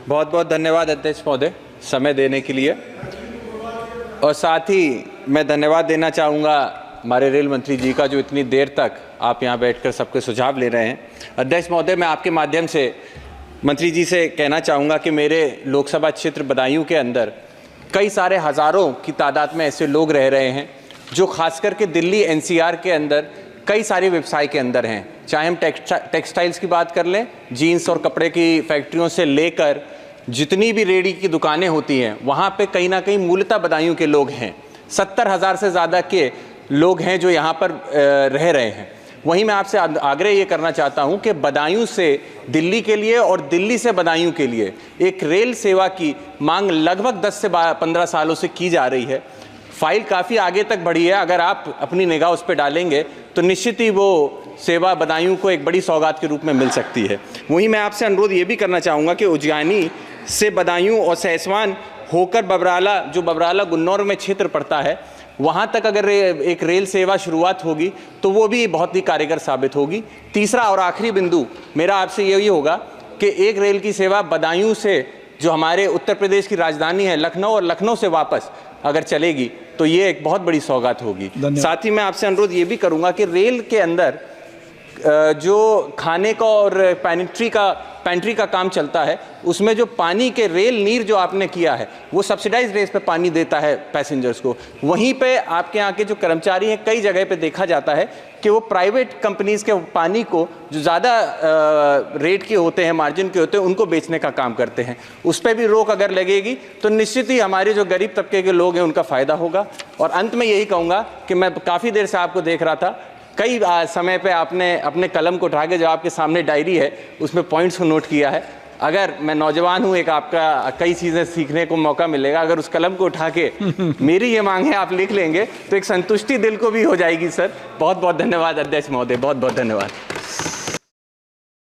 बहुत बहुत धन्यवाद अध्यक्ष महोदय समय देने के लिए। और साथ ही मैं धन्यवाद देना चाहूँगा हमारे रेल मंत्री जी का, जो इतनी देर तक आप यहाँ बैठकर सबके सुझाव ले रहे हैं। अध्यक्ष महोदय, मैं आपके माध्यम से मंत्री जी से कहना चाहूँगा कि मेरे लोकसभा क्षेत्र बदायूं के अंदर कई सारे हज़ारों की तादाद में ऐसे लोग रह रहे हैं जो खास करके दिल्ली एनसीआर के अंदर कई सारे व्यवसाय के अंदर हैं। चाहे हम टेक्सटाइल्स की बात कर लें, जीन्स और कपड़े की फैक्ट्रियों से लेकर जितनी भी रेडी की दुकानें होती हैं, वहाँ पे कहीं ना कहीं मूलतः बदायूं के लोग हैं। 70,000 से ज़्यादा के लोग हैं जो यहाँ पर रह रहे हैं। वहीं मैं आपसे आग्रह ये करना चाहता हूँ कि बदायूं से दिल्ली के लिए और दिल्ली से बदायूं के लिए एक रेल सेवा की मांग लगभग 10 से 15 सालों से की जा रही है। फाइल काफ़ी आगे तक बढ़ी है। अगर आप अपनी निगाह उस पर डालेंगे तो निश्चित ही वो सेवा बदायूं को एक बड़ी सौगात के रूप में मिल सकती है। वहीं मैं आपसे अनुरोध ये भी करना चाहूँगा कि उज्जैनी से बदायूं और सहसवान होकर बबराला, जो बबराला गुन्नौर में क्षेत्र पड़ता है, वहाँ तक अगर एक रेल सेवा शुरुआत होगी तो वो भी बहुत ही कारगर साबित होगी। तीसरा और आखिरी बिंदु मेरा आपसे यही होगा कि एक रेल की सेवा बदायूं से, जो हमारे उत्तर प्रदेश की राजधानी है लखनऊ, और लखनऊ से वापस अगर चलेगी तो ये एक बहुत बड़ी सौगात होगी। साथ ही मैं आपसे अनुरोध ये भी करूँगा कि रेल के अंदर जो खाने का और पेंट्री का काम चलता है, उसमें जो पानी के रेल नीर जो आपने किया है, वो सब्सिडाइज रेट पे पानी देता है पैसेंजर्स को। वहीं पे आपके यहाँ के जो कर्मचारी हैं, कई जगह पे देखा जाता है कि वो प्राइवेट कंपनीज़ के पानी को, जो ज़्यादा रेट के होते हैं, मार्जिन के होते हैं, उनको बेचने का काम करते हैं। उस पर भी रोक अगर लगेगी तो निश्चित ही हमारे जो गरीब तबके के लोग हैं उनका फ़ायदा होगा। और अंत में यही कहूँगा कि मैं काफ़ी देर से आपको देख रहा था, कई समय पे आपने अपने कलम को उठा के, जो आपके सामने डायरी है उसमें पॉइंट्स को नोट किया है। अगर मैं नौजवान हूँ, एक आपका कई चीज़ें सीखने को मौका मिलेगा। अगर उस कलम को उठा के मेरी ये मांग है आप लिख लेंगे तो एक संतुष्टि दिल को भी हो जाएगी। सर बहुत बहुत धन्यवाद अध्यक्ष महोदय, बहुत बहुत धन्यवाद।